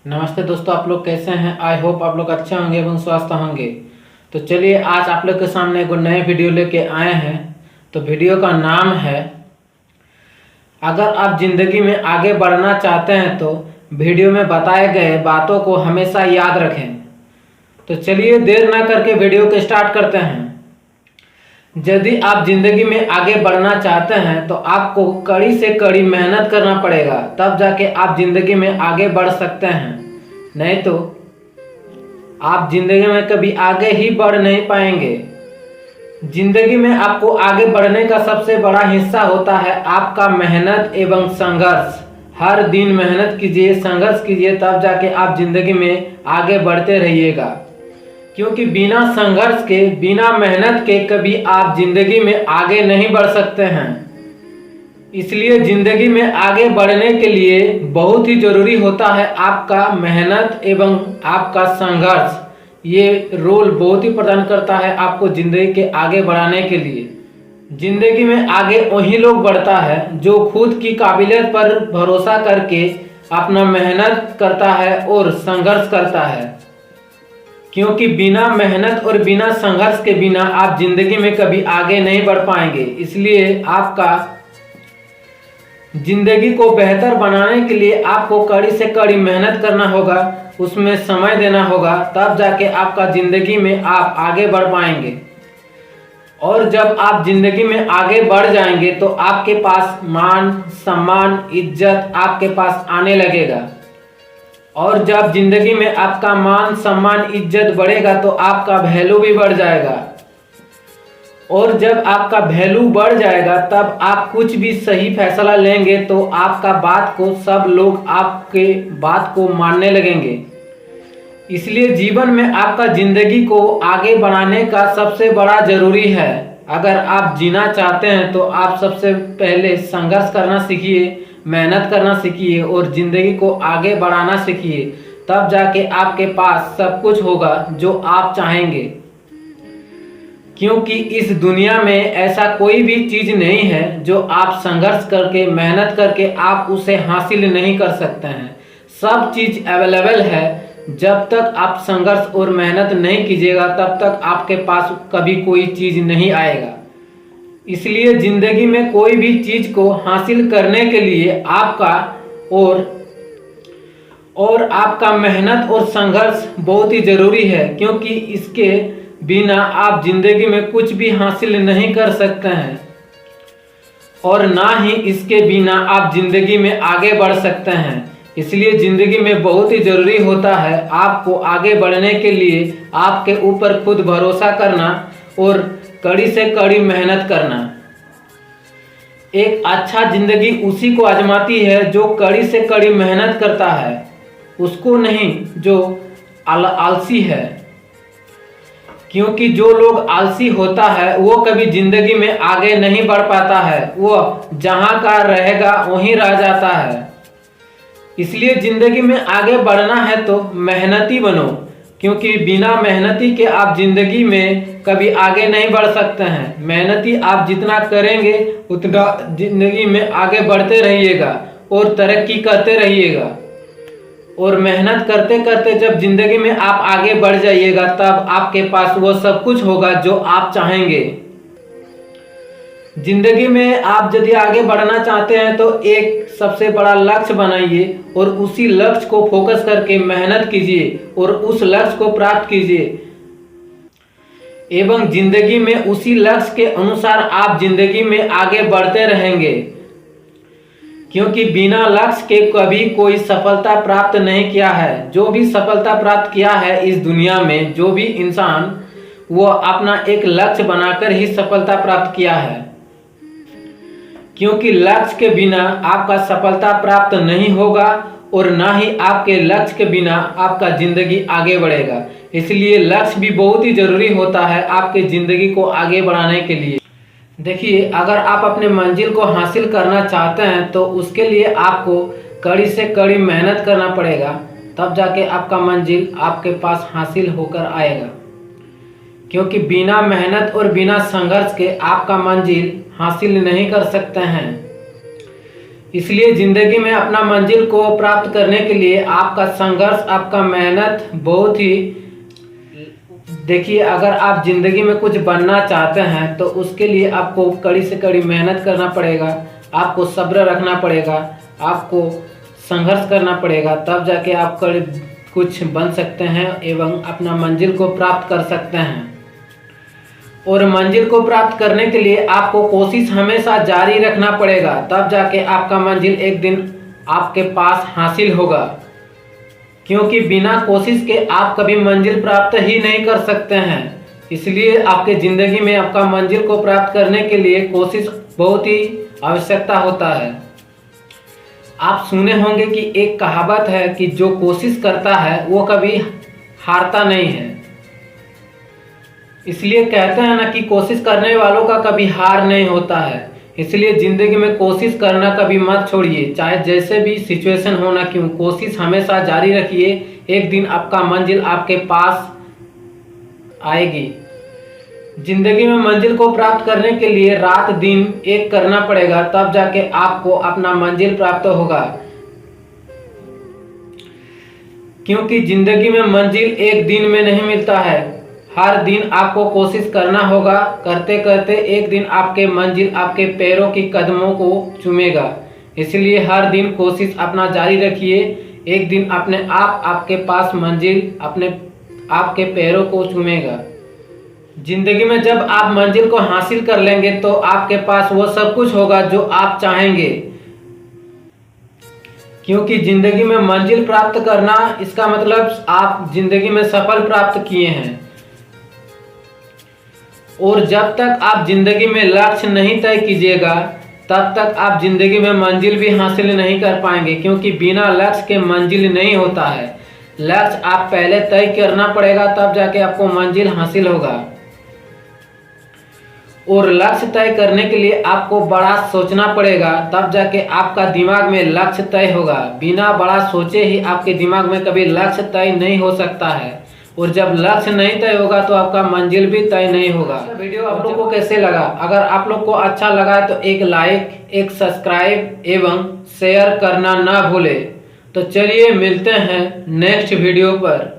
नमस्ते दोस्तों, आप लोग कैसे हैं। आई होप आप लोग अच्छे होंगे एवं स्वस्थ होंगे। तो चलिए आज आप लोग के सामने एक नए वीडियो लेके आए हैं। तो वीडियो का नाम है, अगर आप ज़िंदगी में आगे बढ़ना चाहते हैं तो वीडियो में बताए गए बातों को हमेशा याद रखें। तो चलिए देर ना करके वीडियो को स्टार्ट करते हैं। यदि आप ज़िंदगी में आगे बढ़ना चाहते हैं तो आपको कड़ी से कड़ी मेहनत करना पड़ेगा, तब जाके आप ज़िंदगी में आगे बढ़ सकते हैं। नहीं तो आप ज़िंदगी में कभी आगे ही बढ़ नहीं पाएंगे। ज़िंदगी में आपको आगे बढ़ने का सबसे बड़ा हिस्सा होता है आपका मेहनत एवं संघर्ष। हर दिन मेहनत कीजिए, संघर्ष कीजिए, तब जाके आप ज़िंदगी में आगे बढ़ते रहिएगा। क्योंकि बिना संघर्ष के, बिना मेहनत के कभी आप जिंदगी में आगे नहीं बढ़ सकते हैं। इसलिए जिंदगी में आगे बढ़ने के लिए बहुत ही जरूरी होता है आपका मेहनत एवं आपका संघर्ष। ये रोल बहुत ही प्रदान करता है आपको जिंदगी के आगे बढ़ाने के लिए। जिंदगी में आगे वही लोग बढ़ता है जो खुद की काबिलियत पर भरोसा करके अपना मेहनत करता है और संघर्ष करता है। क्योंकि बिना मेहनत और बिना संघर्ष के बिना आप जिंदगी में कभी आगे नहीं बढ़ पाएंगे। इसलिए आपका जिंदगी को बेहतर बनाने के लिए आपको कड़ी से कड़ी मेहनत करना होगा, उसमें समय देना होगा, तब जाके आपका जिंदगी में आप आगे बढ़ पाएंगे। और जब आप जिंदगी में आगे बढ़ जाएंगे तो आपके पास मान सम्मान इज्जत आपके पास आने लगेगा। और जब जिंदगी में आपका मान सम्मान इज्जत बढ़ेगा तो आपका वैल्यू भी बढ़ जाएगा। और जब आपका वैल्यू बढ़ जाएगा तब आप कुछ भी सही फैसला लेंगे तो आपका बात को सब लोग आपके बात को मानने लगेंगे। इसलिए जीवन में आपका जिंदगी को आगे बढ़ाने का सबसे बड़ा जरूरी है। अगर आप जीना चाहते हैं तो आप सबसे पहले संघर्ष करना सीखिए, मेहनत करना सीखिए और ज़िंदगी को आगे बढ़ाना सीखिए। तब जाके आपके पास सब कुछ होगा जो आप चाहेंगे। क्योंकि इस दुनिया में ऐसा कोई भी चीज़ नहीं है जो आप संघर्ष करके मेहनत करके आप उसे हासिल नहीं कर सकते हैं। सब चीज़ अवेलेबल है। जब तक आप संघर्ष और मेहनत नहीं कीजिएगा तब तक आपके पास कभी कोई चीज़ नहीं आएगा। इसलिए ज़िंदगी में कोई भी चीज़ को हासिल करने के लिए आपका और आपका मेहनत और संघर्ष बहुत ही ज़रूरी है। क्योंकि इसके बिना आप ज़िंदगी में कुछ भी हासिल नहीं कर सकते हैं और ना ही इसके बिना आप ज़िंदगी में आगे बढ़ सकते हैं। इसलिए ज़िंदगी में बहुत ही ज़रूरी होता है आपको आगे बढ़ने के लिए आपके ऊपर खुद भरोसा करना और कड़ी से कड़ी मेहनत करना। एक अच्छा जिंदगी उसी को आजमाती है जो कड़ी से कड़ी मेहनत करता है, उसको नहीं जो आलसी है। क्योंकि जो लोग आलसी होता है वो कभी जिंदगी में आगे नहीं बढ़ पाता है, वो जहां का रहेगा वहीं रह जाता है। इसलिए जिंदगी में आगे बढ़ना है तो मेहनती बनो। क्योंकि बिना मेहनती के आप जिंदगी में कभी आगे नहीं बढ़ सकते हैं। मेहनती आप जितना करेंगे उतना जिंदगी में आगे बढ़ते रहिएगा और तरक्की करते रहिएगा। और मेहनत करते करते जब जिंदगी में आप आगे बढ़ जाइएगा तब आपके पास वो सब कुछ होगा जो आप चाहेंगे। जिंदगी में आप यदि आगे बढ़ना चाहते हैं तो एक सबसे बड़ा लक्ष्य बनाइए और उसी लक्ष्य को फोकस करके मेहनत कीजिए और उस लक्ष्य को प्राप्त कीजिए। एवं जिंदगी में उसी लक्ष्य के अनुसार आप जिंदगी में आगे बढ़ते रहेंगे। क्योंकि बिना लक्ष्य के कभी कोई सफलता प्राप्त नहीं किया है। जो भी सफलता प्राप्त किया है इस दुनिया में, जो भी इंसान, वो अपना एक लक्ष्य बनाकर ही सफलता प्राप्त किया है। क्योंकि लक्ष्य के बिना आपका सफलता प्राप्त नहीं होगा और ना ही आपके लक्ष्य के बिना आपका जिंदगी आगे बढ़ेगा। इसलिए लक्ष्य भी बहुत ही जरूरी होता है आपके जिंदगी को आगे बढ़ाने के लिए। देखिए, अगर आप अपने मंजिल को हासिल करना चाहते हैं तो उसके लिए आपको कड़ी से कड़ी मेहनत करना पड़ेगा, तब जाके आपका मंजिल आपके पास हासिल होकर आएगा। क्योंकि बिना मेहनत और बिना संघर्ष के आपका मंजिल हासिल नहीं कर सकते हैं। इसलिए ज़िंदगी में अपना मंजिल को प्राप्त करने के लिए आपका संघर्ष, आपका मेहनत बहुत ही, देखिए अगर आप ज़िंदगी में कुछ बनना चाहते हैं तो उसके लिए आपको कड़ी से कड़ी मेहनत करना पड़ेगा, आपको सब्र रखना पड़ेगा, आपको संघर्ष करना पड़ेगा, तब जाके आप कुछ बन सकते हैं एवं अपना मंजिल को प्राप्त कर सकते हैं। और मंजिल को प्राप्त करने के लिए आपको कोशिश हमेशा जारी रखना पड़ेगा, तब जाके आपका मंजिल एक दिन आपके पास हासिल होगा। क्योंकि बिना कोशिश के आप कभी मंजिल प्राप्त ही नहीं कर सकते हैं। इसलिए आपके ज़िंदगी में आपका मंजिल को प्राप्त करने के लिए कोशिश बहुत ही आवश्यकता होता है। आप सुने होंगे कि एक कहावत है कि जो कोशिश करता है वो कभी हारता नहीं है। इसलिए कहते हैं ना कि कोशिश करने वालों का कभी हार नहीं होता है। इसलिए ज़िंदगी में कोशिश करना कभी मत छोड़िए, चाहे जैसे भी सिचुएशन हो ना क्यों, कोशिश हमेशा जारी रखिए। एक दिन आपका मंजिल आपके पास आएगी। ज़िंदगी में मंजिल को प्राप्त करने के लिए रात दिन एक करना पड़ेगा, तब जाके आपको अपना मंजिल प्राप्त होगा। क्योंकि ज़िंदगी में मंजिल एक दिन में नहीं मिलता है, हर दिन आपको कोशिश करना होगा। करते करते एक दिन आपके मंजिल आपके पैरों की कदमों को चूमेगा। इसलिए हर दिन कोशिश अपना जारी रखिए। एक दिन अपने आप आपके पास मंजिल आपके पैरों को चूमेगा। जिंदगी में जब आप मंजिल को हासिल कर लेंगे तो आपके पास वो सब कुछ होगा जो आप चाहेंगे। क्योंकि जिंदगी में मंजिल प्राप्त करना, इसका मतलब आप जिंदगी में सफल प्राप्त किए हैं। और जब तक आप जिंदगी में लक्ष्य नहीं तय कीजिएगा तब तक आप जिंदगी में मंजिल भी हासिल नहीं कर पाएंगे। क्योंकि बिना लक्ष्य के मंजिल नहीं होता है। लक्ष्य आप पहले तय करना पड़ेगा, तब जाके आपको मंजिल हासिल होगा। और लक्ष्य तय करने के लिए आपको बड़ा सोचना पड़ेगा, तब जाके आपका दिमाग में लक्ष्य तय होगा। बिना बड़ा सोचे ही आपके दिमाग में कभी लक्ष्य तय नहीं हो सकता है। और जब लक्ष्य नहीं तय होगा तो आपका मंजिल भी तय नहीं होगा। वीडियो आप लोग को कैसे लगा? अगर आप लोग को अच्छा लगा है तो एक लाइक, एक सब्सक्राइब एवं शेयर करना ना भूले। तो चलिए मिलते हैं नेक्स्ट वीडियो पर।